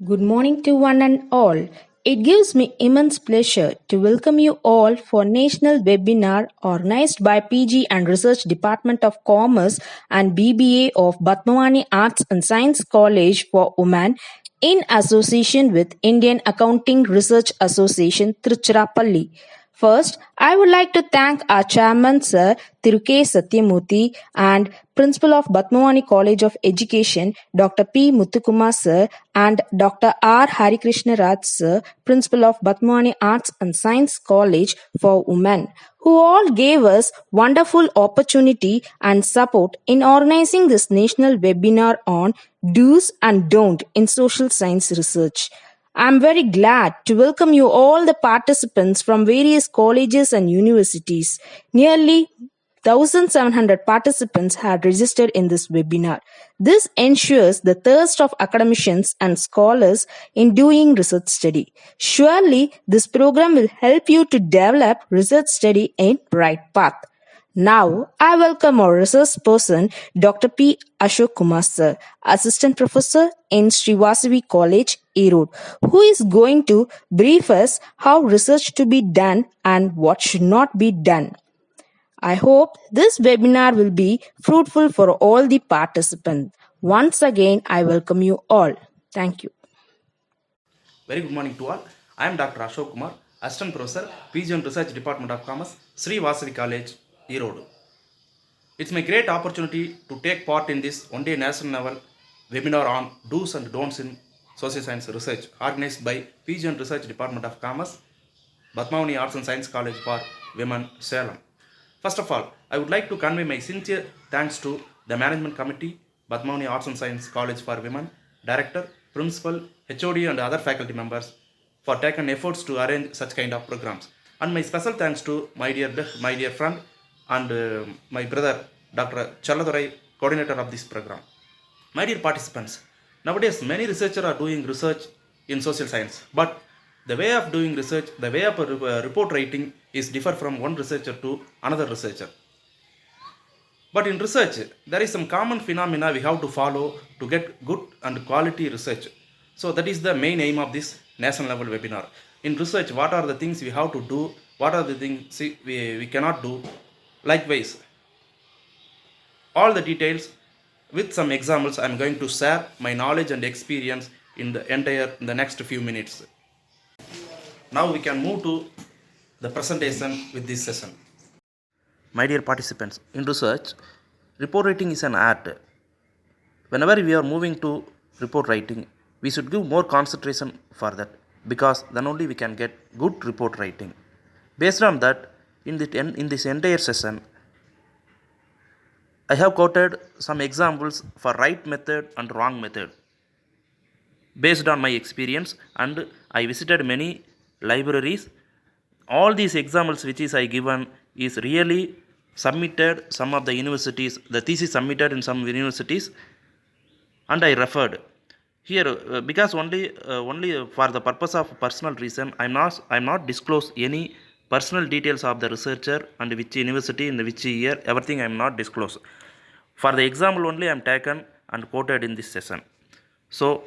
Good morning to one and all. It gives me immense pleasure to welcome you all for national webinar organized by PG and Research Department of Commerce and BBA of Batmawani Arts and Science College for Women in association with Indian Accounting Research Association Tiruchirappalli. First, I would like to thank our chairman, Sir Thiru K. Satyamurthy, and Principal of Batmawani College of Education, Dr. P. Muthukumar, Sir, and Dr. R. Harikrishna Raj, Sir, Principal of Batmawani Arts and Science College for Women, who all gave us wonderful opportunity and support in organizing this national webinar on do's and don't in social science research. I am very glad to welcome you all the participants from various colleges and universities. Nearly 1,700 participants had registered in this webinar. This ensures the thirst of academicians and scholars in doing research study. Surely, this program will help you to develop research study in right path. Now, I welcome our research person, Dr. P. Ashok Kumar Sir, Assistant Professor in Srivasavi College, Erode, who is going to brief us how research to be done and what should not be done. I hope this webinar will be fruitful for all the participants. Once again, I welcome you all. Thank you. Very good morning to all. I am Dr. Ashok Kumar, Assistant Professor, PG and Research Department of Commerce, Sri Vasavi College, Erode. It's my great opportunity to take part in this one-day national level webinar on do's and don'ts in social science research, organized by PG and Research Department of Commerce, Batmawani Arts and Science College for Women, Salem. First of all, I would like to convey my sincere thanks to the Management Committee, Batmawani Arts and Science College for Women, Director, Principal, HOD and other faculty members for taking efforts to arrange such kind of programs. And my special thanks to my dear friend and my brother, Dr. Challadurai, coordinator of this program. My dear participants, nowadays many researchers are doing research in social science, but the way of doing research, the way of report writing is differ from one researcher to another researcher. But in research, there is some common phenomena we have to follow to get good and quality research. So that is the main aim of this national level webinar. In research, what are the things we have to do? What are the things we cannot do? Likewise, all the details with some examples, I am going to share my knowledge and experience in the next few minutes. Now we can move to the presentation with this session. My dear participants, in research, report writing is an art. Whenever we are moving to report writing, we should give more concentration for that, because then only we can get good report writing. Based on that, in this entire session, I have quoted some examples for right method and wrong method based on my experience, and I visited many libraries. All these examples which is I given is really submitted some of the universities, the thesis submitted in some universities, and I referred here because only for the purpose of personal reason I'm not disclose any personal details of the researcher and which university in which year, everything I'm not disclose. For the example only I'm taken and quoted in this session. So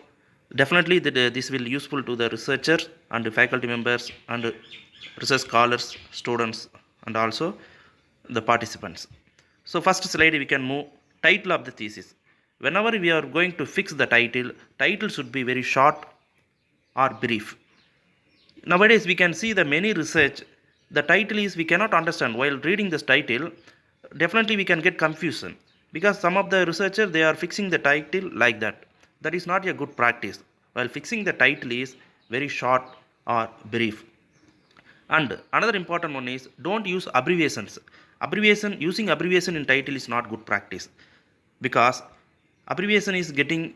definitely this will useful to the researchers and the faculty members and research scholars, students, and also the participants. So first slide we can move. Title of the thesis. Whenever we are going to fix the title should be very short or brief. Nowadays we can see the many research, the title is we cannot understand while reading this title. Definitely we can get confusion, because some of the researchers they are fixing the title like that. That is not a good practice. While fixing the title is very short or brief. And another important one is don't use abbreviations. Using abbreviation in title is not good practice, because abbreviation is getting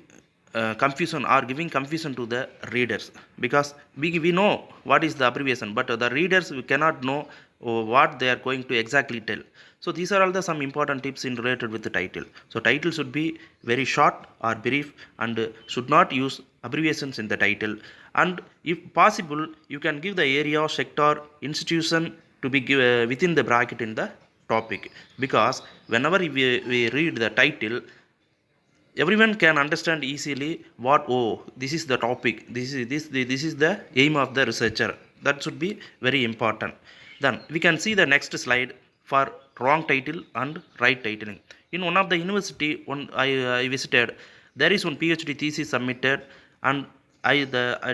confusion or giving confusion to the readers, because we know what is the abbreviation, but the readers we cannot know what they are going to exactly tell. So these are all the some important tips in related with the title. So title should be very short or brief, and should not use abbreviations in the title. And if possible, you can give the area, sector, institution to be within the bracket in the topic, because whenever we read the title, everyone can understand easily what, oh, this is the topic, this is the aim of the researcher. That should be very important. Then we can see the next slide for wrong title and right titling. In one of the university I visited, there is one PhD thesis submitted, and I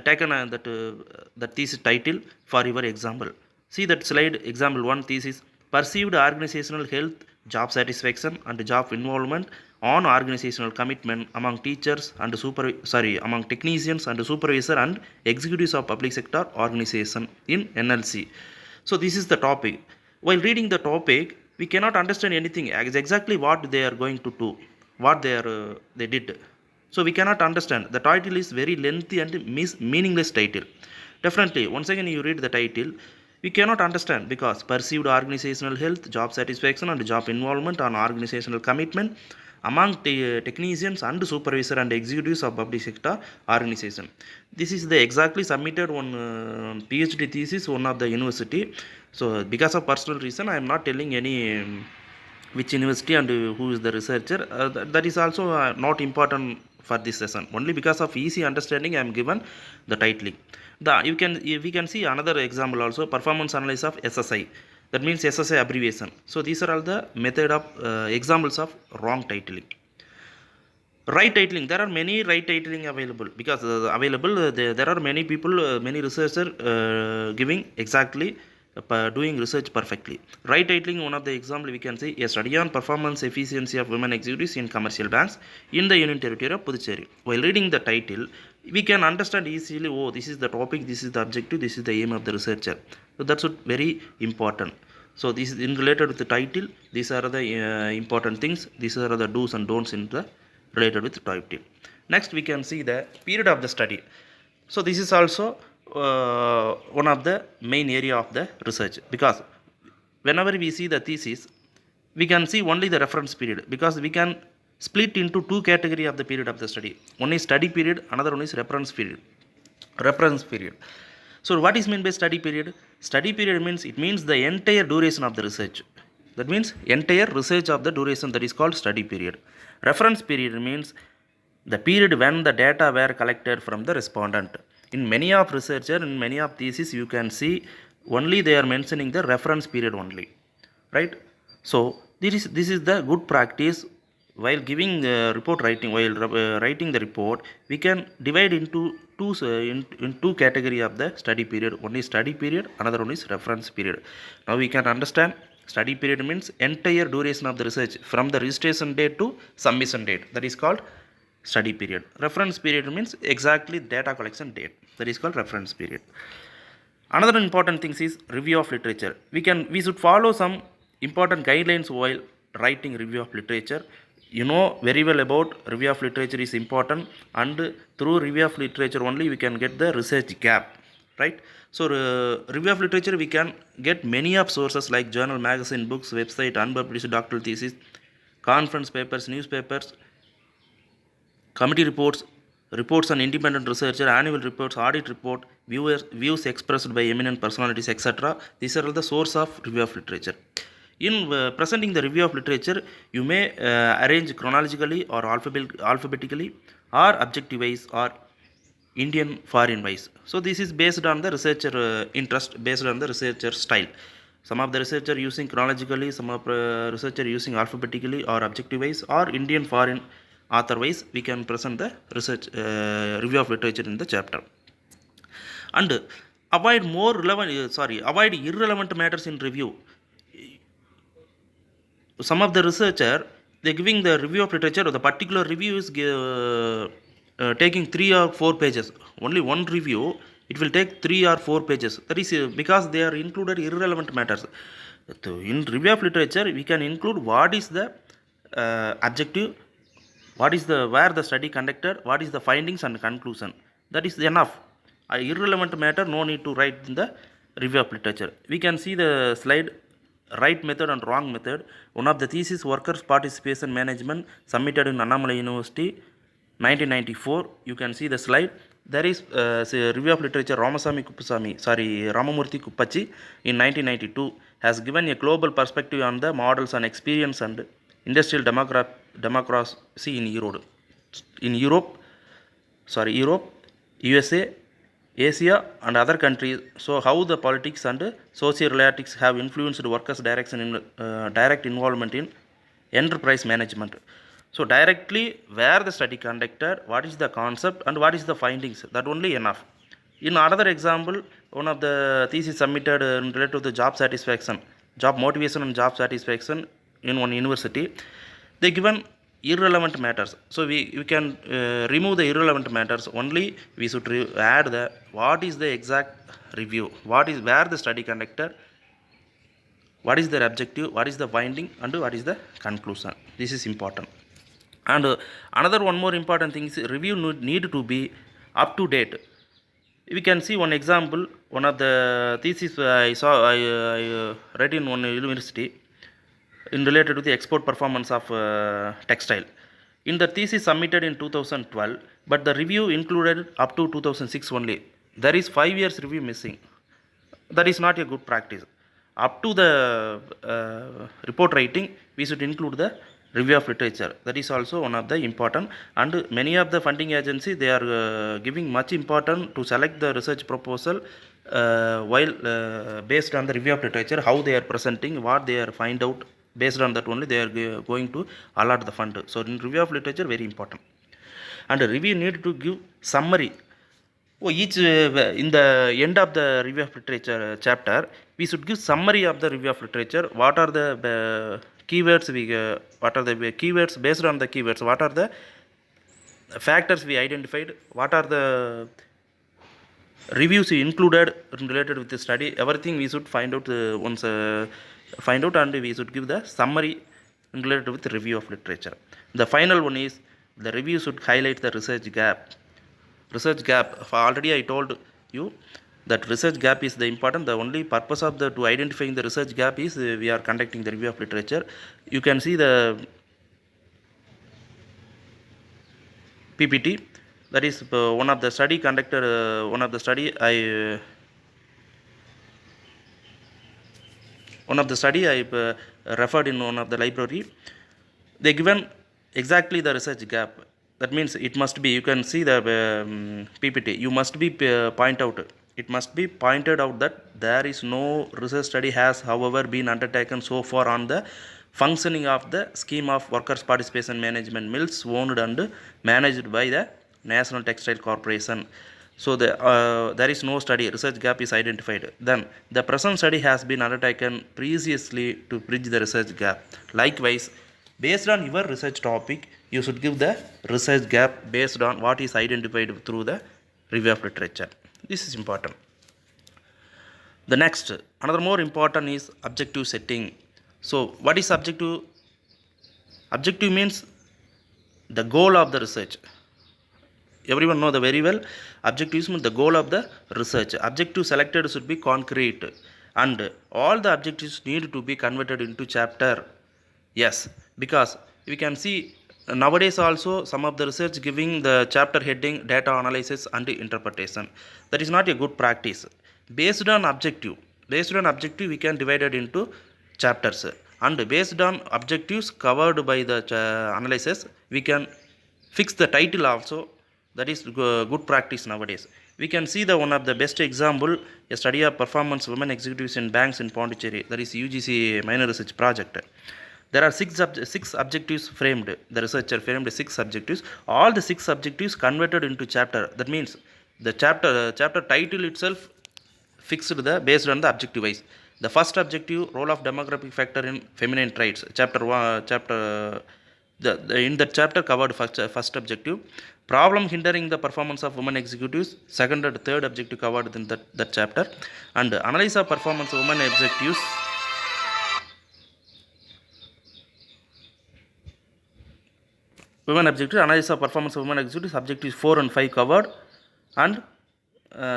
taken the thesis title for your example. See that slide, example 1 thesis: perceived organizational health, job satisfaction and job involvement on organizational commitment among teachers and among technicians and supervisor and executives of public sector organization in NLC. So this is the topic. While reading the topic, we cannot understand anything exactly what they are going to do, what they did. So we cannot understand. The title is very lengthy and meaningless title. Definitely, once again you read the title, we cannot understand, because perceived organizational health, job satisfaction and job involvement on organizational commitment among technicians and supervisor and executives of public sector organization. This is the exactly submitted one PhD thesis one of the university. So because of personal reason I am not telling any which university and who is the researcher. That is also not important for this session. Only because of easy understanding I am given the titling. We can see another example also: performance analysis of SSI. That means SSI abbreviation. So these are all the method of examples of wrong titling. Right titling, there are many right titling available, because there are many people, many researchers giving exactly doing research perfectly. Right titling, one of the example we can say: a study on performance efficiency of women executives in commercial banks in the Union Territory of Puducherry. While reading the title, we can understand easily, oh, this is the topic, this is the objective, this is the aim of the researcher. So that's very important. So this is in related with the title. These are the important things. These are the do's and don'ts in the related with the title. Next we can see the period of the study. So this is also one of the main area of the research, because whenever we see the thesis, we can see only the reference period, because we can split into two category of the period of the study. One is study period, another one is reference period. So what is meant by study period? Study period means the entire duration of the research. That means entire research of the duration, that is called study period. Reference period means the period when the data were collected from the respondent. In many of researcher, in many of thesis, you can see only they are mentioning the reference period only, right? So this is the good practice. While giving report writing, while writing the report, we can divide into two category of the study period. One is study period, another one is reference period. Now we can understand. Study period means entire duration of the research from the registration date to submission date. That is called study period. Reference period means exactly data collection date. That is called reference period. Another important thing is review of literature. We should follow some important guidelines while writing review of literature. You know very well about review of literature is important, and through review of literature only we can get the research gap, right? So review of literature, we can get many of sources like journal, magazine, books, website, unpublished doctoral thesis, conference papers, newspapers, committee reports, reports on independent researcher, annual reports, audit report, views expressed by eminent personalities, etc. These are all the source of review of literature. In presenting the review of literature, you may arrange chronologically or alphabetically, or objective wise, or Indian foreign wise. So this is based on the researcher interest, based on the researcher style. Some of the researcher using chronologically, some of researcher using alphabetically or objective wise or Indian foreign author wise. We can present the research review of literature in the chapter. And avoid irrelevant matters in review. Some of the researcher, they giving the review of literature, or the particular review is taking 3 or 4 pages. Only one review, it will take 3 or 4 pages. That is because they are included irrelevant matters. In review of literature, we can include what is the objective, where the study conducted, what is the findings and conclusion. That is enough. Irrelevant matter, no need to write in the review of literature. We can see the slide, right method and wrong method. One of the thesis, workers participation management, submitted in Annamalai University 1994. You can see the slide. There is review of literature, Ramamurthy Kuppachi in 1992 has given a global perspective on the models and experience and industrial democracy in Erode. in Europe, USA, Asia and other countries. So how the politics and social relatives have influenced workers' direct involvement in enterprise management. So directly where the study conducted, what is the concept and what is the findings, that only enough. In another example, one of the thesis submitted related to the job satisfaction, job motivation and job satisfaction in one university, they given irrelevant matters. So we can remove the irrelevant matters. Only we should add the what is the exact review, what is where the study conducted, what is their objective, what is the finding and what is the conclusion. This is important. And another one more important thing is review need to be up to date. We can see one example, one of the thesis I read in one university in related to the export performance of textile. In the thesis submitted in 2012, but the review included up to 2006 only. There is 5 years review missing. That is not a good practice. Up to the report writing, we should include the review of literature. That is also one of the important, and many of the funding agencies, they are giving much important to select the research proposal while based on the review of literature, how they are presenting, what they are find out. Based on that only they are going to allot the fund. So in review of literature, very important. And a review need to give summary. Each in the end of the review of literature chapter, we should give summary of the review of literature. What are the keywords what are the keywords, based on the keywords, what are the factors we identified, what are the reviews included related with the study, everything we should find out find out, and we should give the summary related with the review of literature. The final one is the review should highlight the research gap. Already I told you that research gap is the important. The only purpose of the to identifying the research gap is we are conducting the review of literature. You can see the PPT, that is one of the study conducted, one of the study I referred in one of the library. They given exactly the research gap. That means it must be, you can see the PPT, you must be point out, it must be pointed out that there is no research study has however been undertaken so far on the functioning of the scheme of workers participation management mills owned and managed by the National Textile Corporation. So there is no study, research gap is identified. Then the present study has been undertaken previously to bridge the research gap. Likewise, based on your research topic, you should give the research gap based on what is identified through the review of literature. This is important. The next, another more important is objective setting. So what is objective? Objective means the goal of the research. Everyone know the very well. Objectives means the goal of the research. Objective selected should be concrete, and all the objectives need to be converted into chapter. Yes, because we can see nowadays also some of the research giving the chapter heading data analysis and interpretation. That is not a good practice. Based on objective we can divide it into chapters, and based on objectives covered by the analysis, we can fix the title also. That is good practice nowadays. We can see the one of the best example, a study of performance women executives in banks in Pondicherry. That is UGC minor research project. There are six objectives framed. The researcher framed 6 objectives. All the 6 objectives converted into chapter. That means the chapter title itself fixed based on the objective wise. The first objective, role of demographic factor in feminine traits. In that chapter covered first objective. Problem hindering the performance of women executives. Second and third objective covered in that chapter. And analysis of performance of women executives. Women objectives, analysis of performance of women executives, objectives 4 and 5 covered, and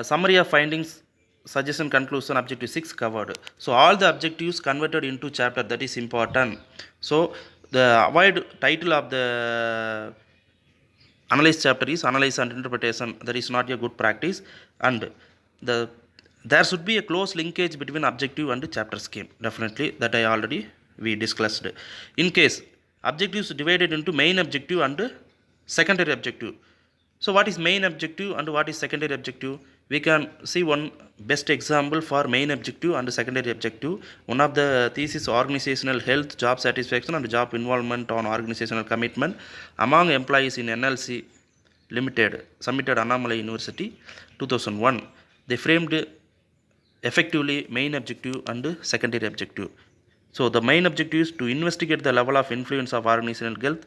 summary of findings, suggestion, conclusion, objective 6 covered. So all the objectives converted into chapter, that is important. So the avoid title of the analysis chapter is analysis and interpretation. That is not a good practice, and there should be a close linkage between objective and chapter scheme. Definitely, that we discussed. In case objectives divided into main objective and secondary objective. So what is main objective and what is secondary objective? We can see one best example for main objective and secondary objective. One of the thesis organizational health, job satisfaction and job involvement on organizational commitment among employees in NLC Limited, submitted Annamalai University 2001. They framed effectively main objective and secondary objective. So the main objective is to investigate the level of influence of organizational health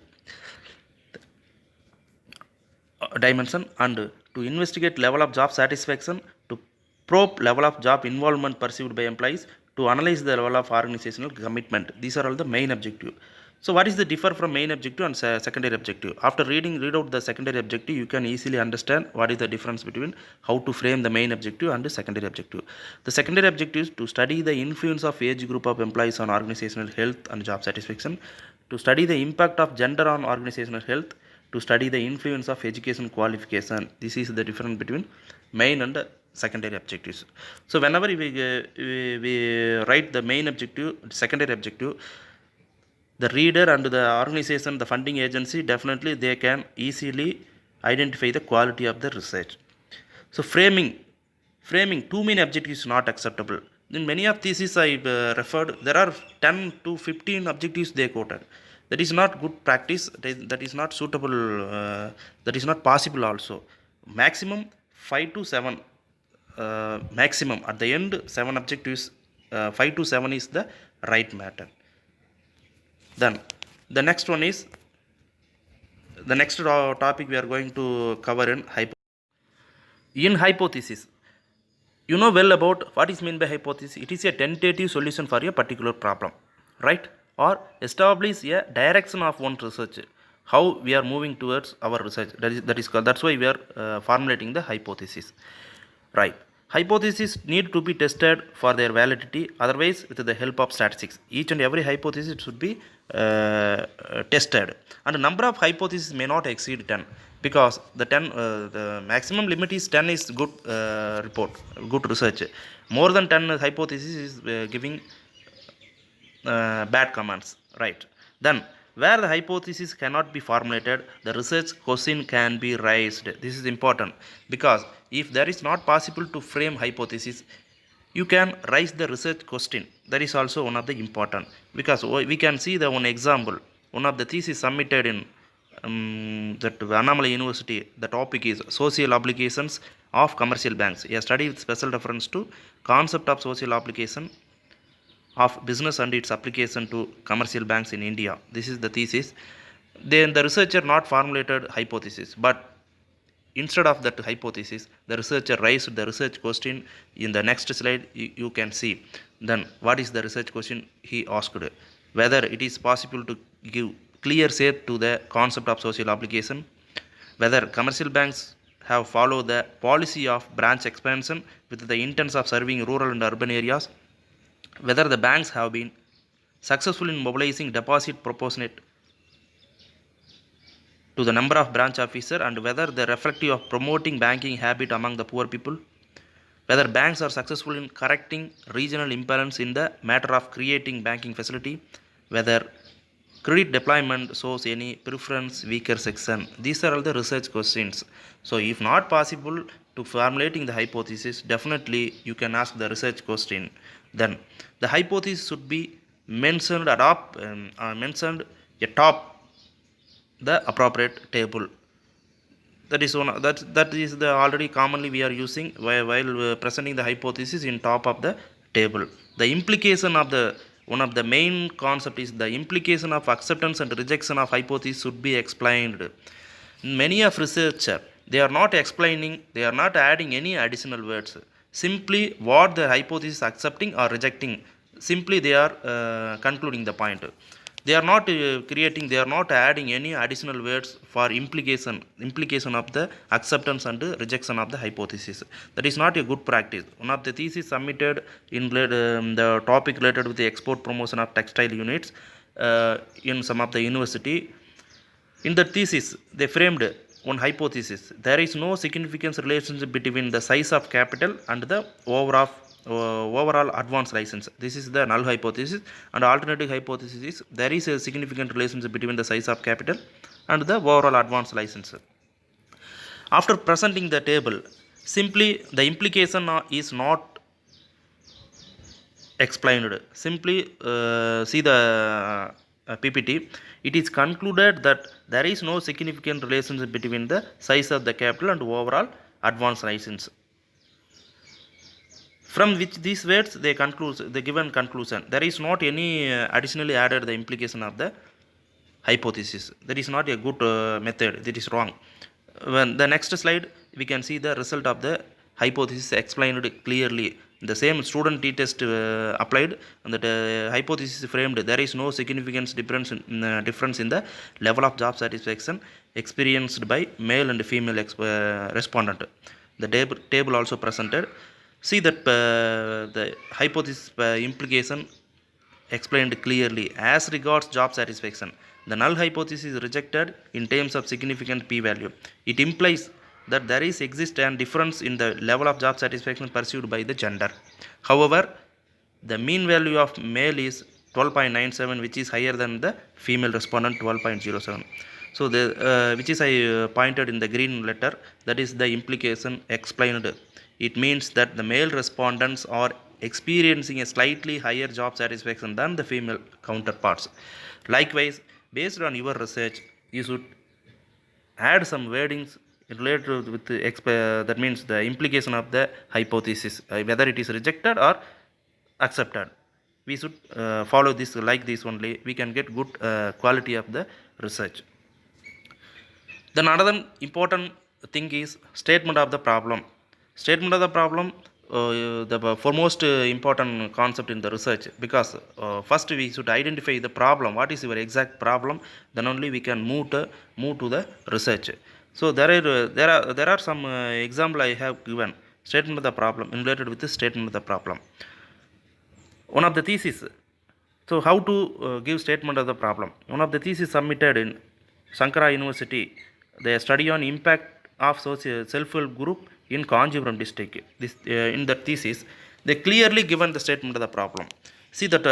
dimension and to investigate level of job satisfaction, to probe level of job involvement perceived by employees, to analyze the level of organizational commitment. These are all the main objective. So what is the differ from main objective and secondary objective? After read out the secondary objective, you can easily understand what is the difference between how to frame the main objective and the secondary objective. The secondary objective is to study the influence of age group of employees on organizational health and job satisfaction, to study the impact of gender on organizational health, to study the influence of education qualification. This is the difference between main and secondary objectives. So whenever we write the main objective, secondary objective, the reader and the organization, the funding agency, definitely they can easily identify the quality of the research. So framing too many objectives is not acceptable. In many of theses I referred, there are 10 to 15 objectives they quoted. That is not good practice. That is not suitable. That is not possible also. Maximum 5 to 7. Maximum at the end 7 objectives. 5 to 7 is the right matter. Then the next one is the next topic we are going to cover in hypothesis. You know well about what is meant by hypothesis. It is a tentative solution for a particular problem, right? Or establish a direction of one research, how we are moving towards our research. That's why we are formulating the hypothesis, right? Hypotheses need to be tested for their validity, otherwise with the help of statistics. Each and every hypothesis should be tested, and the number of hypotheses may not exceed 10, because the maximum limit is 10 is good good research. More than 10 hypotheses is giving bad comments, right? Then where the hypothesis cannot be formulated, the research question can be raised. This is important, because if there is not possible to frame hypothesis, you can raise the research question. That is also one of the important, because we can see the one example. One of the thesis submitted in that Annamalai University, the topic is social applications of commercial banks, a study with special reference to concept of social application of business and its application to commercial banks in India. This is the thesis. Then the researcher not formulated hypothesis, but instead of that hypothesis, the researcher raised the research question. In the next slide, you can see. Then what is the research question he asked? Whether it is possible to give clear shape to the concept of social application, whether commercial banks have followed the policy of branch expansion with the intent of serving rural and urban areas, whether the banks have been successful in mobilizing deposit proportionate to the number of branch officers, and whether they are reflective of promoting banking habit among the poor people, whether banks are successful in correcting regional imbalance in the matter of creating banking facility, whether credit deployment shows any preference weaker section. These are all the research questions. So if not possible to formulating the hypothesis, definitely you can ask the research question. Then the hypothesis should be mentioned atop the appropriate table. That is one that is the already commonly we are using while presenting the hypothesis in top of the table. The implication of the one of the main concept is the implication of acceptance and rejection of hypothesis should be explained. Many of researchers, they are not explaining, they are not adding any additional words. Simply what the hypothesis accepting or rejecting, simply they are concluding the point. They are not creating, they are not adding any additional words for implication of the acceptance and rejection of the hypothesis. That is not a good practice. One of the thesis submitted in the topic related with the export promotion of textile units in some of the university. In the thesis, they framed one hypothesis. There is no significant relationship between the size of capital and the overall advance license. This is the null hypothesis. And alternative hypothesis is there is a significant relationship between the size of capital and the overall advanced license. After presenting the table, simply the implication is not explained. Simply see the PPT. It is concluded that there is no significant relationship between the size of the capital and overall advance license. From which these words they conclude the given conclusion. There is not any additionally added the implication of the hypothesis. That is not a good method. That is wrong. When the next slide, we can see the result of the hypothesis explained clearly. The same student t-test applied, and the hypothesis framed. There is no significant difference in the level of job satisfaction experienced by male and female respondent. The table also presented. See that the hypothesis implication explained clearly. As regards job satisfaction, the null hypothesis is rejected in terms of significant p-value. It implies that there is exist a difference in the level of job satisfaction pursued by the gender. However, the mean value of male is 12.97, which is higher than the female respondent 12.07. So the which is I pointed in the green letter, that is the implication explained. It means that the male respondents are experiencing a slightly higher job satisfaction than the female counterparts. Likewise, based on your research, you should add some wordings related with the that means the implication of the hypothesis, whether it is rejected or accepted. We should follow this like this only. We can get good quality of the research. Then another important thing is statement of the problem. Statement of the problem, the foremost important concept in the research, because first we should identify the problem. What is your exact problem? Then only we can move to the research. So there are some example I have given. Statement of the problem related with the statement of the problem. One of the thesis. So how to give statement of the problem? One of the thesis submitted in Sankara University, the study on impact of self-help group in Kanjipuram district. This in that thesis, they clearly given the statement of the problem. See that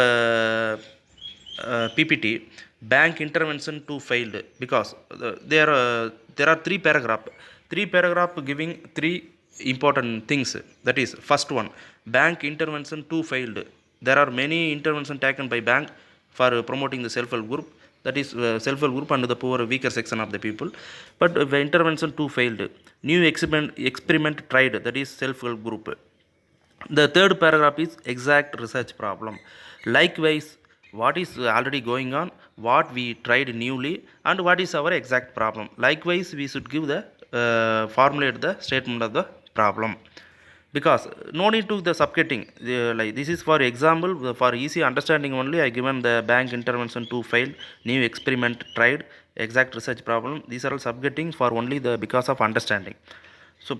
PPT, bank intervention to failed, because there are three paragraph giving three important things. That is, first one, bank intervention to failed. There are many intervention taken by bank for promoting the self-help group, that is self-help group and the poor weaker section of the people, but the intervention too failed. New experiment tried, that is self-help group. The third paragraph is exact research problem. Likewise, what is already going on, what we tried newly, and what is our exact problem. Likewise, we should give the formulate the statement of the problem, because no need to the subgetting. Like this is for example, for easy understanding only I given the bank intervention to fail, new experiment tried, exact research problem. These are all subgetting for only the because of understanding. So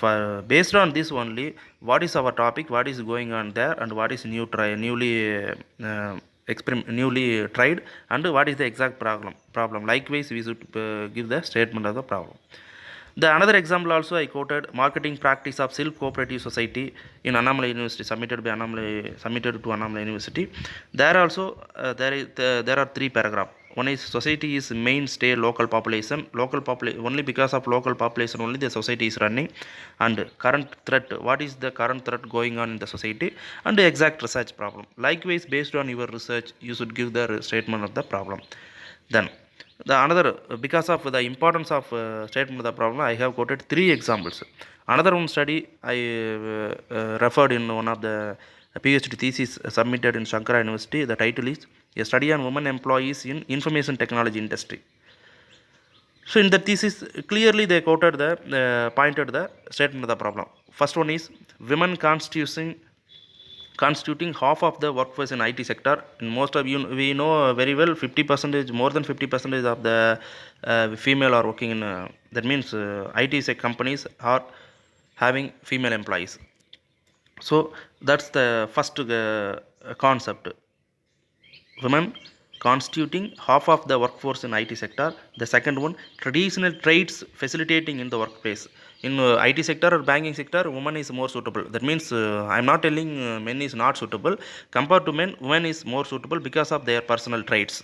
for based on this only, what is our topic, what is going on there, and what is newly tried, and what is the exact problem. Likewise, we should give the statement of the problem. The another example also I quoted, marketing practice of self cooperative society in Annamalai University, submitted to Annamalai University. There also there are three paragraphs. One is society is mainstay local population. Only because of local population only the society is running, and current threat. What is the current threat going on in the society, and the exact research problem. Likewise, based on your research, you should give the statement of the problem. Then the another, because of the importance of statement of the problem, I have quoted three examples. Another one study I referred in one of the PhD thesis submitted in Sankara University. The title is a study on women employees in information technology industry. So in the thesis clearly they quoted the pointed the statement of the problem. First one is women constituting half of the workforce in IT sector. In most of you, we know very well, 50%, more than 50% of the female are working in, that means IT companies are having female employees. So that's the first concept. Women constituting half of the workforce in IT sector. The second one, traditional traits facilitating in the workplace. In IT sector or banking sector, woman is more suitable. That means I am not telling men is not suitable. Compared to men, women is more suitable because of their personal traits.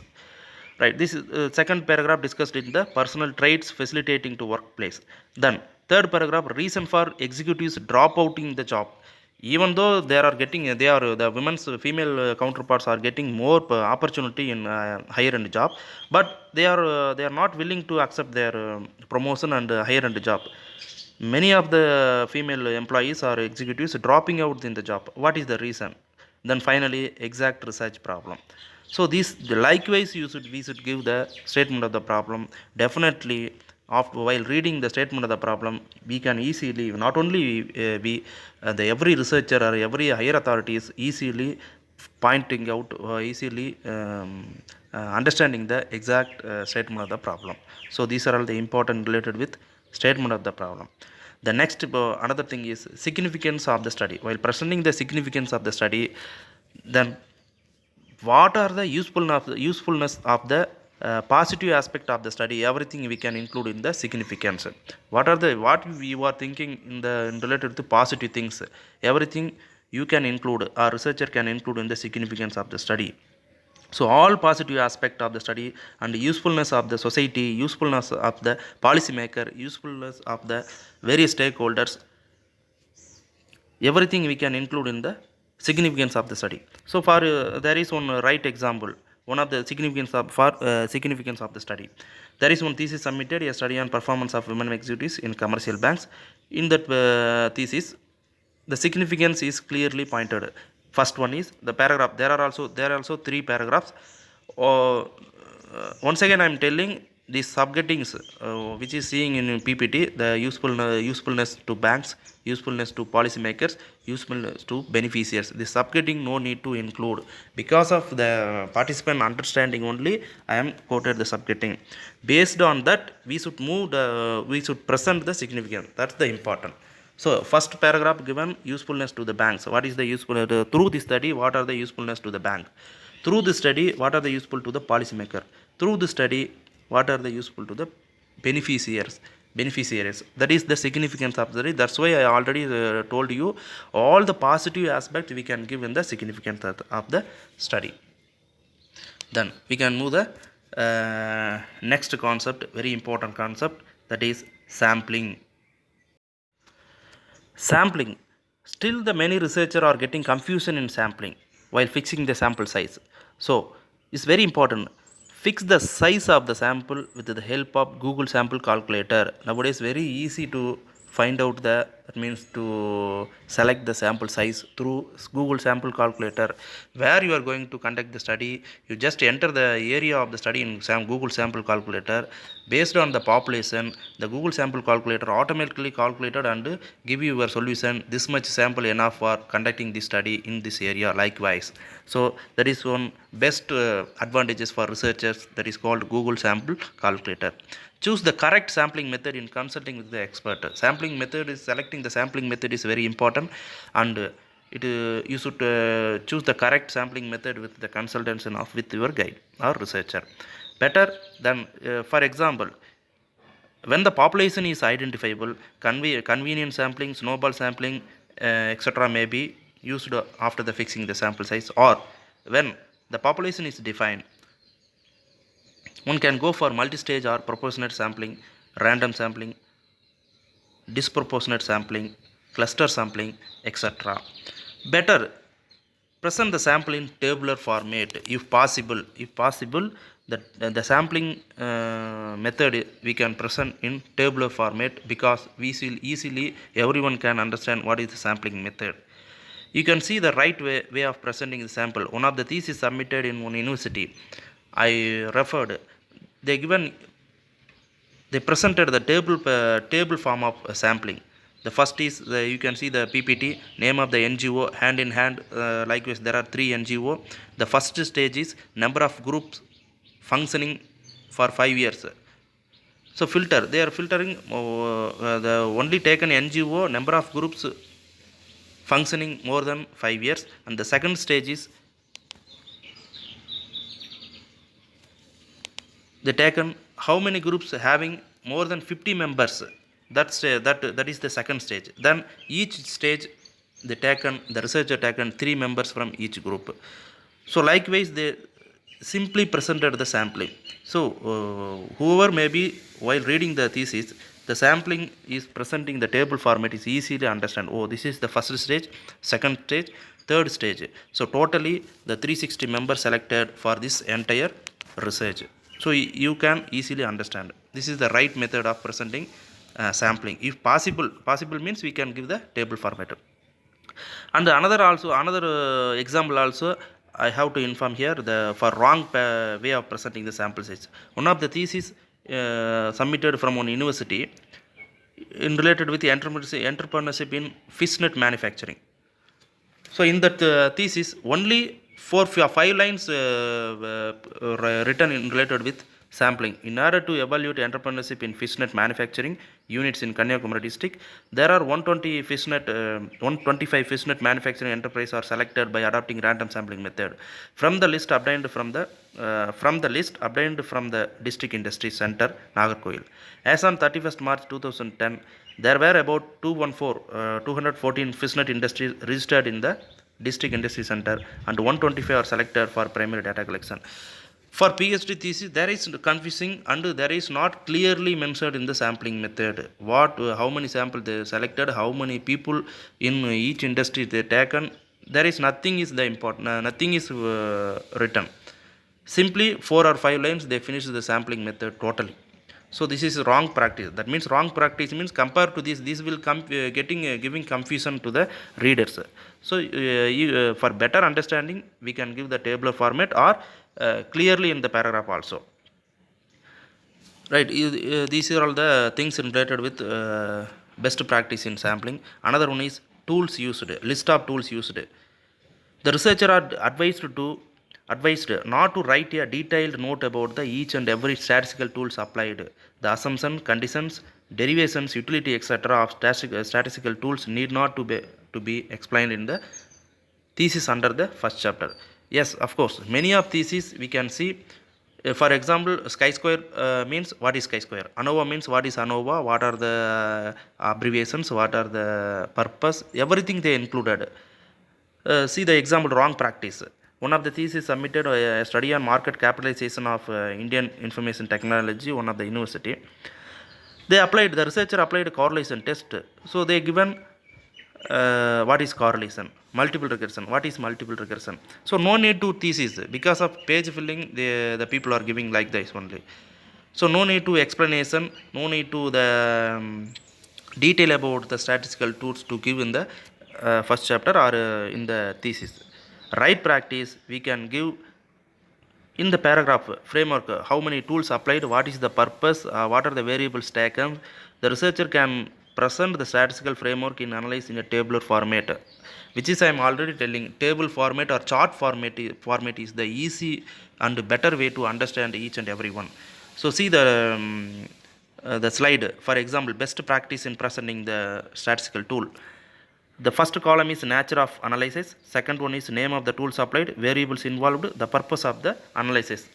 Right, this is second paragraph discussed in the personal traits facilitating to workplace. Then third paragraph, reason for executives drop out in the job. Even though the women's female counterparts are getting more opportunity in higher end job, but they are not willing to accept their promotion and higher end job. Many of the female employees or executives dropping out in the job. What is the reason? Then finally, exact research problem. So this likewise we should give the statement of the problem. Definitely, after while reading the statement of the problem, we can easily, not only we the every researcher or every higher authority is easily pointing out, easily understanding the exact statement of the problem. So these are all the important related with statement of the problem. The next another thing is significance of the study. While presenting the significance of the study, then what are the usefulness of the positive aspect of the study, everything we can include in the significance. What we are thinking in related to positive things, everything you can include, or researcher can include in the significance of the study. So all positive aspect of the study and usefulness of the society, usefulness of the policymaker, usefulness of the various stakeholders, everything we can include in the significance of the study. So for there is one right example, one of the significance of the study. There is one thesis submitted, a study on performance of women executives in commercial banks. In that thesis, the significance is clearly pointed. First one is the paragraph. There are also three paragraphs. Once again I am telling these subgettings which is seeing in PPT, the usefulness to banks, usefulness to policymakers, usefulness to beneficiaries. This subgetting no need to include. Because of the participant understanding only, I am quoted the subgetting. Based on that, we should present the significance. That's the important. So first paragraph given usefulness to the banks. What is the usefulness through this study? What are the usefulness to the bank? Through the study, what are the useful to the policymaker? Through the study, what are the useful to the beneficiaries? That is the significance of the study. That's why I already told you all the positive aspects we can give in the significance of the study. Then we can move the next concept, very important concept, that is sampling. Sampling. Still the many researchers are getting confusion in sampling while fixing the sample size. So it's very important. Fix the size of the sample with the help of Google sample calculator. Nowadays very easy to find out that means to select the sample size through Google sample calculator. Where you are going to conduct the study, you just enter the area of the study in Google sample calculator. Based on the population, the Google sample calculator automatically calculated and give you your solution. This much sample enough for conducting this study in this area. Likewise, so that is one best advantages for researchers, that is called Google sample calculator. Choose the correct sampling method in consulting with the expert. Selecting the sampling method is very important, and you should choose the correct sampling method with the consultation of with your guide or researcher. Better than for example, when the population is identifiable, convenient sampling, snowball sampling, etc. may be used after the fixing the sample size. Or when the population is defined, one can go for multi-stage or proportionate sampling, random sampling, disproportionate sampling, cluster sampling, etc. Better present the sample in tabular format if possible. The sampling method we can present in tabular format, because we see easily everyone can understand what is the sampling method. You can see the right way of presenting the sample. One of the thesis submitted in one university, I referred, they presented the table form of sampling. The first is you can see the PPT, name of the NGO, hand in hand. Likewise, there are 3 NGO. The first stage is number of groups functioning for 5 years. So filter, they are filtering the only taken NGO number of groups functioning more than 5 years. And the second stage is they taken how many groups having more than 50 members. That is the second stage. Then each stage the researcher taken 3 members from each group. So likewise, simply presented the sampling. So whoever may be while reading the thesis, the sampling is presenting the table format is easy to understand. Oh, this is the first stage, second stage, third stage. So totally the 360 members selected for this entire research. So you can easily understand. This is the right method of presenting sampling. If possible means we can give the table format. And another example also I have to inform here, the for wrong way of presenting the sample size. One of the thesis submitted from one university in related with the entrepreneurship in fishnet manufacturing. So in that thesis, only 5 lines written in related with sampling. In order to evaluate entrepreneurship in fishnet manufacturing units in Kanyakumari district, there are 125 fishnet manufacturing enterprises are selected by adopting random sampling method from the list obtained from the district industry center Nagarkoil. As on 31st March 2010, there were about 214 fishnet industries registered in the district industry center, and 125 are selected for primary data collection. For PhD thesis, there is confusing and there is not clearly mentioned in the sampling method. How many samples they selected, how many people in each industry they taken. There is nothing is the important, nothing is written. Simply 4 or 5 lines they finish the sampling method totally. So this is wrong practice. That means wrong practice means compared to this will giving confusion to the readers. So for better understanding, we can give the tabular format or clearly in the paragraph also. Right. These are all the things related with best practice in sampling. Another one is tools used. List of tools used. The researcher are advised not to write a detailed note about the each and every statistical tools applied. The assumption, conditions, derivations, utility, etc. of statistical tools need not to be explained in the thesis under the first chapter. Yes, of course, many of theses we can see. For example, chi-square means what is chi-square. ANOVA means what is ANOVA. What are the abbreviations? What are the purpose? Everything they included. See the example wrong practice. One of the thesis submitted a study on market capitalization of Indian information technology, one of the university. The researcher applied a correlation test. So they given what is correlation, multiple regression, what is multiple regression. So no need to thesis because of page filling, the people are giving like this only. So no need to explanation, no need to the detail about the statistical tools to give in the first chapter or in the thesis. Right practice we can give in the paragraph framework. How many tools applied, what is the purpose, what are the variables taken. The researcher can present the statistical framework in analyze in a tabular format, which is I am already telling. Table format or chart format is the easy and better way to understand each and every one. So see the slide. For example, best practice in presenting the statistical tool. The first column is nature of analysis, second one is name of the tools applied, variables involved, the purpose of the analysis.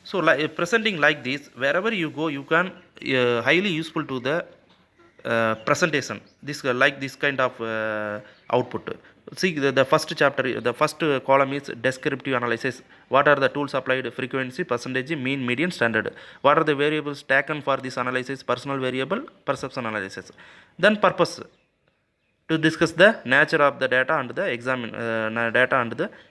So presenting like this, wherever you go, you can highly useful to the presentation. This like this kind of output. See the first chapter, the first column is descriptive analysis. What are the tools applied, frequency, percentage, mean, median, standard. What are the variables taken for this analysis, personal variable, perception analysis. Then purpose, to discuss the nature of the data and the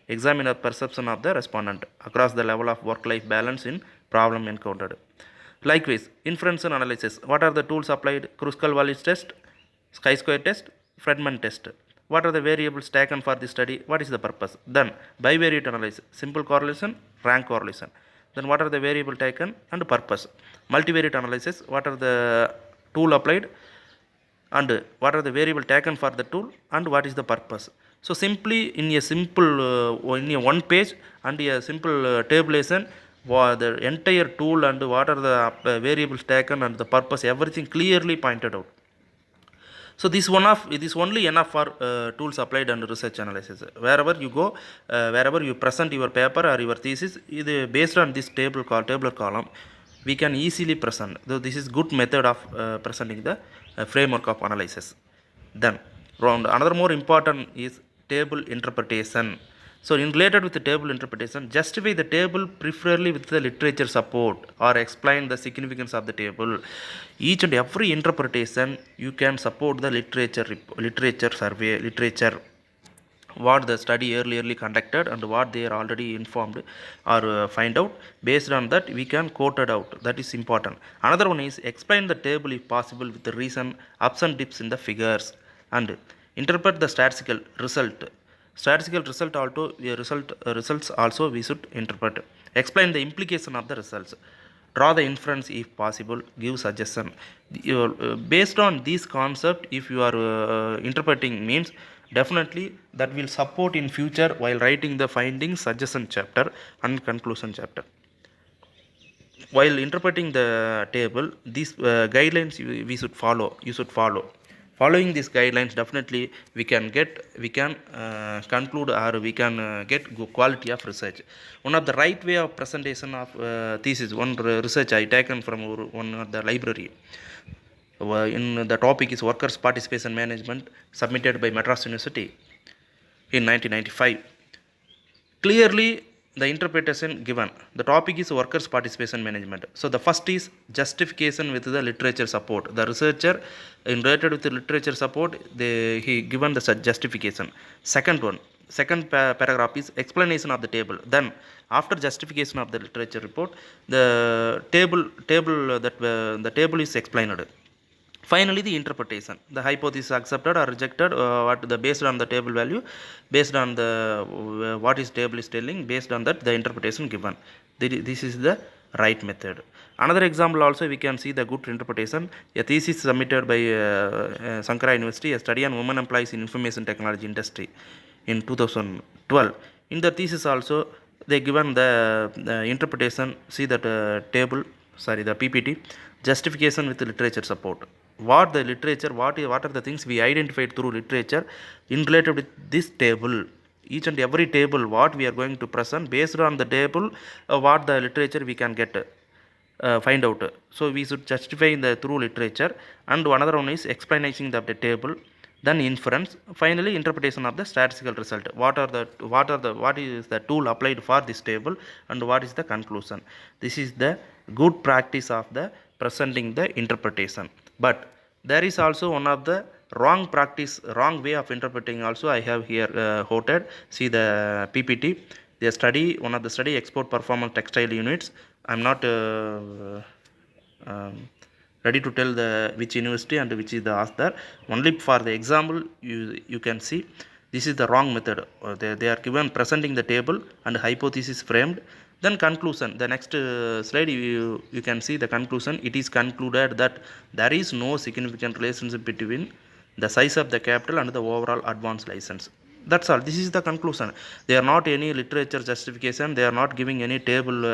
examiner perception of the respondent across the level of work-life balance in problem encountered. Likewise, inference and analysis. What are the tools applied? Kruskal-Wallis test, chi-square test, Fredman test. What are the variables taken for this study? What is the purpose? Then bivariate analysis, simple correlation, rank correlation. Then what are the variable taken and purpose? Multivariate analysis. What are the tool applied and what are the variable taken for the tool and what is the purpose. So simply in a simple in a one page and a simple tabulation, the entire tool and what are the variables taken and the purpose, everything clearly pointed out. So this is only enough for tools applied and research analysis. Wherever you go, wherever you present your paper or your thesis, based on this tabular column, we can easily present. So this is good method of presenting the framework of analysis. Then another more important is table interpretation. So in related with the table interpretation, justify the table preferably with the literature support or explain the significance of the table. Each and every interpretation you can support the literature survey, literature what the study earlierly conducted and what they are already informed or find out. Based on that we can quote it out. That is important. Another one is explain the table if possible with the reason ups and dips in the figures and interpret the statistical result. Statistical result also results also we should interpret. Explain the implication of the results. Draw the inference if possible. Give suggestion. Based on this concept, if you are interpreting means, definitely that will support in future while writing the findings, suggestion chapter and conclusion chapter. While interpreting the table, these guidelines we should follow, you should follow. Following these guidelines, definitely we can conclude or we can get good quality of research. One of the right way of presentation of thesis, one research I taken from one of the library. In the topic is workers participation management, submitted by Madras University in 1995. Clearly the interpretation given, the topic is workers participation management. So the first is justification with the literature support. The researcher in related with the literature support, he given the justification. Second paragraph is explanation of the table. Then after justification of the literature report, the table is explained. Finally the interpretation, the hypothesis accepted or rejected, based on the table value, based on the what is table is telling, based on that the interpretation given. This is the right method. Another example also we can see the good interpretation. A thesis submitted by Sankara University, a study on women employees in information technology industry in 2012. In the thesis also they given the interpretation. See that the PPT, justification with literature support. What the literature, what are the things we identified through literature in related with this table. Each and every table what we are going to present, based on the table what the literature we can get find out. So we should justify in the through literature. And another one is explanation of the table, then inference, finally interpretation of the statistical result. What is the tool applied for this table and what is the conclusion. This is the good practice of the presenting the interpretation. But there is also one of the wrong practice, wrong way of interpreting also I have here quoted. See the PPT, the study, one of the study export performance textile units. I'm not ready to tell the which university and which is the author. Only for the example you can see this is the wrong method. They are given presenting the table and hypothesis framed. Then conclusion, the next slide you can see the conclusion. It is concluded that there is no significant relationship between the size of the capital and the overall advance license. That's all. This is the conclusion. They are not any literature justification, they are not giving any table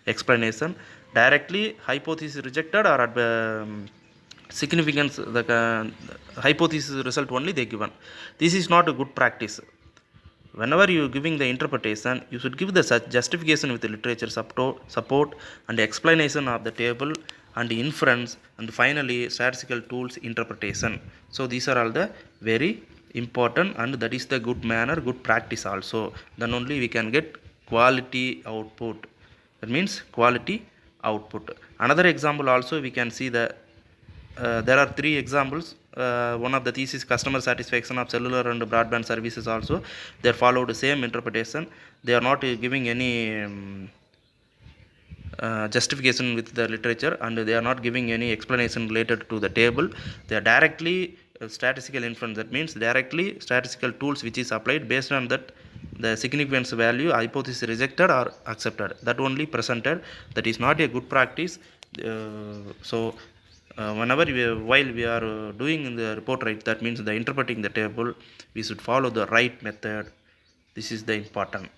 explanation. Directly hypothesis rejected or significance, the hypothesis result only they given. This is not a good practice. Whenever you giving the interpretation, you should give the justification with the literature support and explanation of the table and inference, and finally statistical tools interpretation. So these are all the very important, and that is the good manner, good practice also. Then only we can get quality output. That means quality output. Another example also we can see the there are three examples. One of the thesis, customer satisfaction of cellular and broadband services also, they followed the same interpretation. They are not giving any justification with the literature, and they are not giving any explanation related to the table. They are directly statistical inference. That means directly statistical tools which is applied. Based on that the significance value, hypothesis rejected or accepted, that only presented. That is not a good practice. Whenever while we are doing in the report, right, that means the interpreting the table, we should follow the right method. This is the important.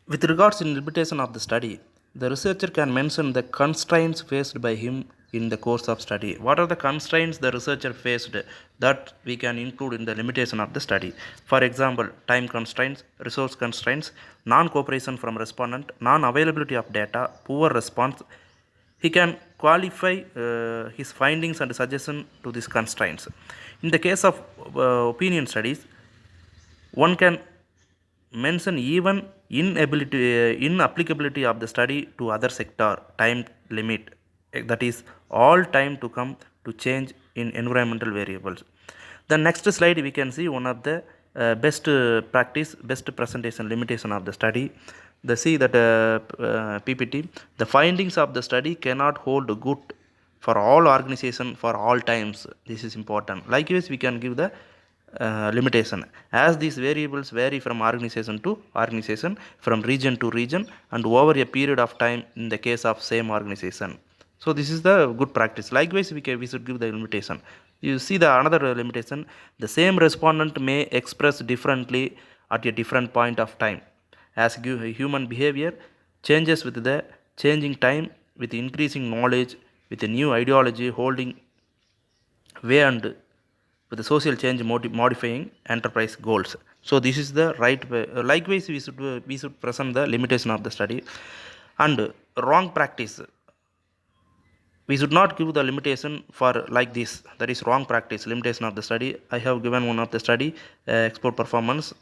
With regards to limitation of the study, the researcher can mention the constraints faced by him in the course of study. What are the constraints the researcher faced that we can include in the limitation of the study? For example, time constraints, resource constraints, non-cooperation from respondent, non-availability of data, poor response. He can qualify his findings and suggestion to these constraints. In the case of opinion studies, One can mention even inapplicability of the study to other sector time limit, that is all time to come to change in environmental variables. The next slide we can see one of the best practice, best presentation limitation of the study. The see that PPT, the findings of the study cannot hold good for all organization for all times. This is important. Likewise we can give the limitation, as these variables vary from organization to organization, from region to region, and over a period of time in the case of same organization. So this is the good practice. Likewise we should give the limitation. You see the another limitation, the same respondent may express differently at a different point of time, as human behavior changes with the changing time, with increasing knowledge, with a new ideology holding way, and with the social change modifying enterprise goals. So this is the right way. Likewise we should present the limitation of the study. And wrong practice, we should not give the limitation for like this, that is wrong practice limitation of the study. I have given one of the study, export performance.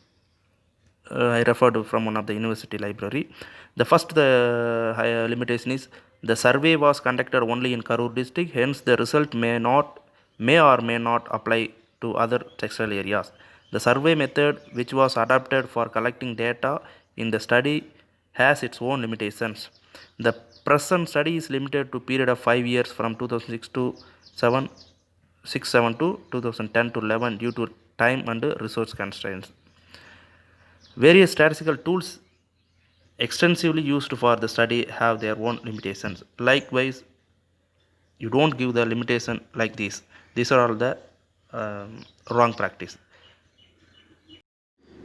I referred from one of the university library. The first limitation is the survey was conducted only in Karur district, hence the result may or may not apply to other textile areas. The survey method which was adapted for collecting data in the study has its own limitations. The present study is limited to period of 5 years from 2006 to 7 to 2010 to 11 due to time and resource constraints. Various statistical tools extensively used for the study have their own limitations. Likewise, you don't give the limitation like this. These are all the wrong practice.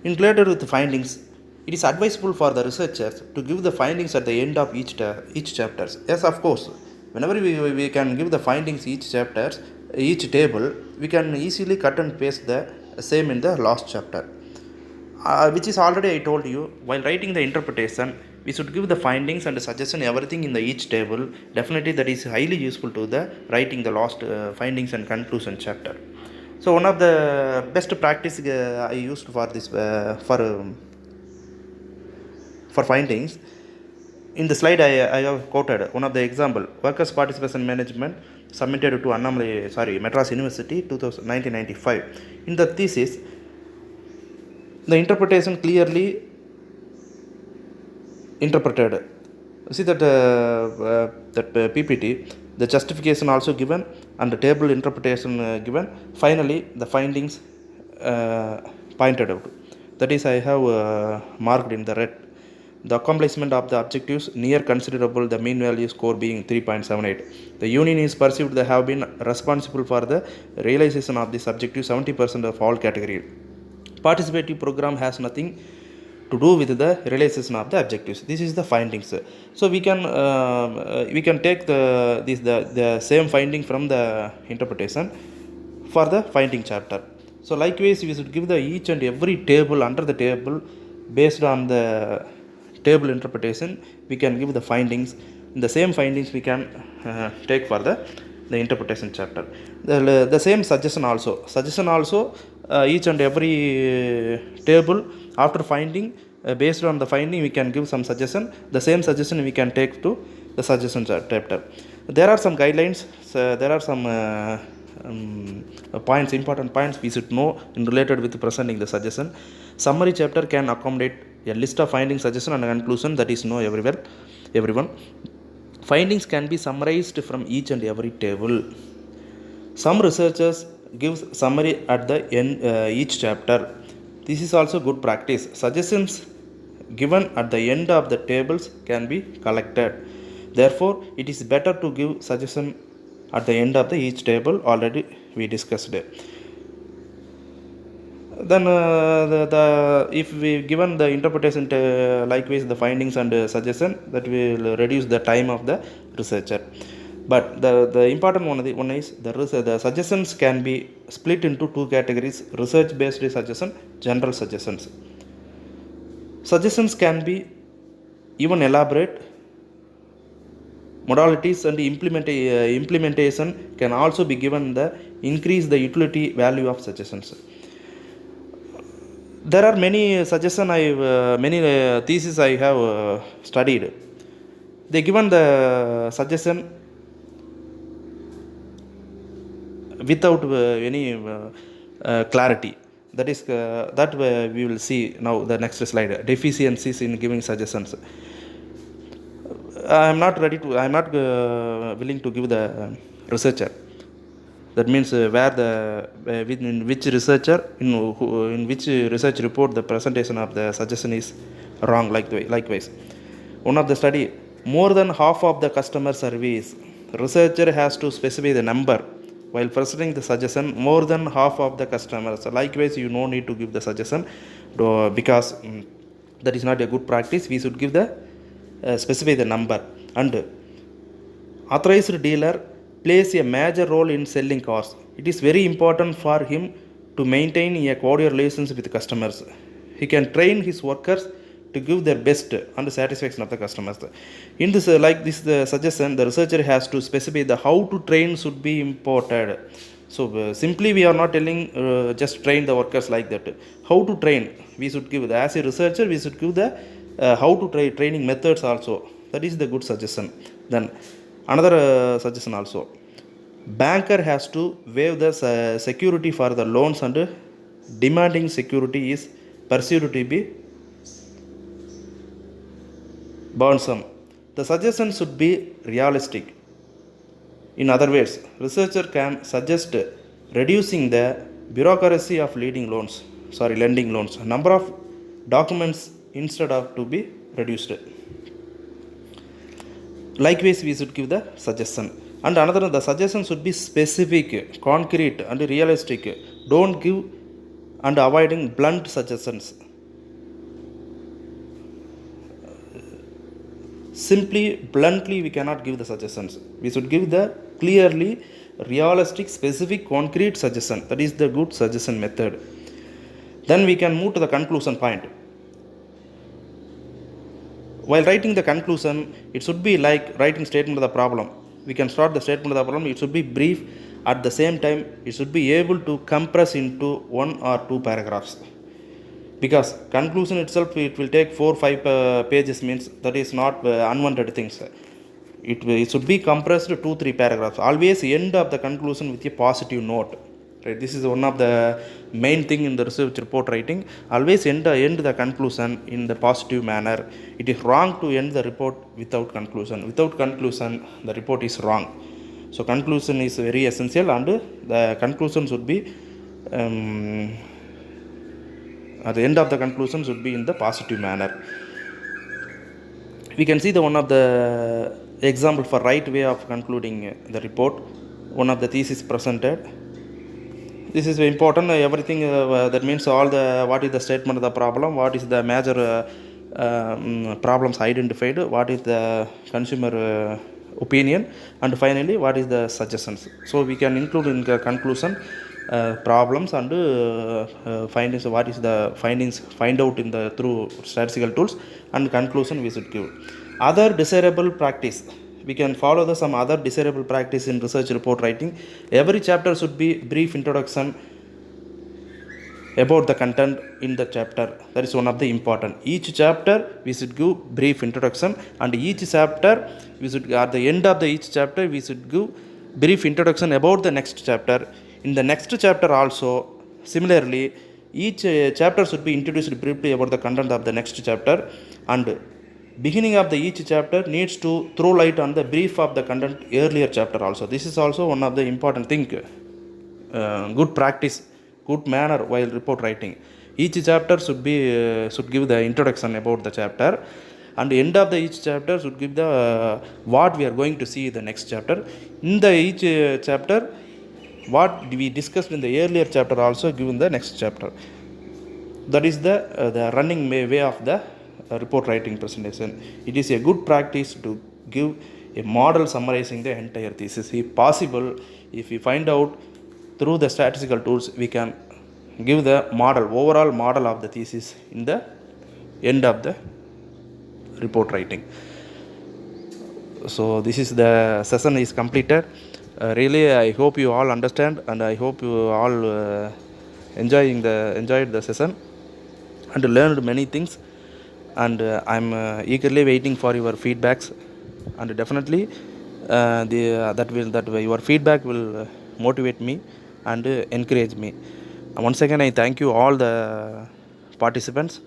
In related with the findings, it is advisable for the researchers to give the findings at the end of each chapter. Yes, of course, whenever we can give the findings each chapter, each table, we can easily cut and paste the same in the last chapter. Which is already I told you, while writing the interpretation, we should give the findings and suggestion everything in the each table. Definitely that is highly useful to the writing the last findings and conclusion chapter. So one of the best practice I used for this for findings, in the slide I have quoted one of the example, workers participation management submitted to Madras University 1995. In the thesis, the interpretation clearly interpreted. See that PPT, the justification also given and the table interpretation given. Finally, the findings pointed out. That is, I have marked in the red. The accomplishment of the objectives near considerable, the mean value score being 3.78. The union is perceived to have been responsible for the realization of this objective 70% of all categories. Participative program has nothing to do with the realization of the objectives. This is the findings. So we can take the same finding from the interpretation for the finding chapter. So likewise we should give the each and every table under the table based on the table interpretation. We can give the findings. The same findings we can take for the interpretation chapter. The same suggestion also each and every table after finding, based on the finding we can give some suggestion. The same suggestion we can take to the suggestion chapter. There are some guidelines, there are some points, important points we should know in related with presenting the suggestion. Summary chapter can accommodate a list of findings, suggestion and conclusion, that is known everyone. Findings can be summarized from each and every table. Some researchers give summary at the end each chapter. This is also good practice. Suggestions given at the end of the tables can be collected. Therefore, it is better to give suggestion at the end of each table. Already we discussed it. Then if we given the interpretation likewise the findings and suggestion, that will reduce the time of the researcher. But the important one is the suggestions can be split into two categories: research based suggestion, general suggestions. Suggestions can be even elaborate. Modalities and implementation can also be given the increase the utility value of suggestions. There are many suggestion many thesis I have studied. They given the suggestion without any clarity. That is that we will see now the next slide. Deficiencies in giving suggestions. I am not ready to. I am not willing to give the researcher. That means where the in which researcher in which research report the presentation of the suggestion is wrong. Likewise, one of the study, more than half of the customer surveys, researcher has to specify the number while presenting the suggestion. More than half of the customers. Likewise, you no need to give the suggestion because that is not a good practice. We should give the specify the number. And authorized dealer plays a major role in selling cars. It is very important for him to maintain a cordial relations with customers. He can train his workers to give their best on the satisfaction of the customers. In this, the suggestion, the researcher has to specify the how to train should be imported. So simply we are not telling just train the workers like that. How to train, we should give as a researcher we should give the how to training methods also. That is the good suggestion. Then another suggestion also, banker has to waive the security for the loans and demanding security is perceived to be burdensome. The suggestion should be realistic. In other words, researcher can suggest reducing the bureaucracy of lending loans. Number of documents instead of to be reduced. Likewise, we should give the suggestion. And another, the suggestion should be specific, concrete, and realistic. Don't give and avoiding blunt suggestions. Simply, bluntly, we cannot give the suggestions. We should give the clearly, realistic, specific, concrete suggestion. That is the good suggestion method. Then we can move to the conclusion point. While writing the conclusion, it should be like writing statement of the problem. We can start the statement of the problem. It should be brief. At the same time, it should be able to compress into 1 or 2 paragraphs. Because conclusion itself, it will take 4-5 pages, means that is not unwanted things. It should be compressed to 2-3 paragraphs. Always end of the conclusion with a positive note. Right? This is one of the main thing in the research report writing. Always end the conclusion in the positive manner. It is wrong to end the report without conclusion. Without conclusion, the report is wrong. So conclusion is very essential, and the conclusion should be at the end of the conclusion should be in the positive manner. We can see the one of the example for right way of concluding the report. One of the thesis presented. This is very important. Everything that means all the what is the statement of the problem, what is the major problems identified, what is the consumer opinion, and finally what is the suggestions. So we can include in the conclusion problems and findings. What is the findings? Find out in the through statistical tools, and conclusion we should give. Other desirable practice. We can follow some other desirable practice in research report writing. Every chapter should be brief introduction about the content in the chapter. That is one of the important. Each chapter we should give brief introduction, and each chapter we should at the end of each chapter we should give brief introduction about the next chapter. In the next chapter also similarly, each chapter should be introduced briefly about the content of the next chapter, and beginning of each chapter needs to throw light on the brief of the content earlier chapter also. This is also one of the important thing. Good practice, good manner while report writing. Each chapter should give the introduction about the chapter, and the end of each chapter should give the what we are going to see in the next chapter. In the each chapter, what we discussed in the earlier chapter also given the next chapter. That is the running way of the report writing presentation. It is a good practice to give a model summarizing the entire thesis. If possible, if we find out through the statistical tools, we can give the overall model of the thesis in the end of the report writing. So this is the session is completed. Really, I hope you all understand, and I hope you all enjoyed the session. and learned many things, and I'm eagerly waiting for your feedbacks, and definitely your feedback will motivate me and encourage me. Once again, I thank you all the participants,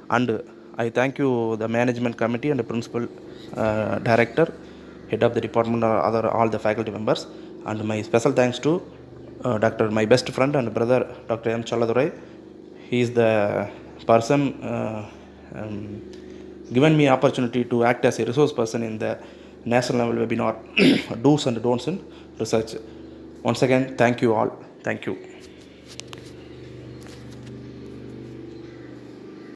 and I thank you the management committee and the principal, director, head of the department, or other all the faculty members, and my special thanks to Dr. my best friend and brother, Dr. M. Chaladurai. He is the person given me opportunity to act as a resource person in the national level webinar do's and don'ts in research. Once again, thank you all. Thank you.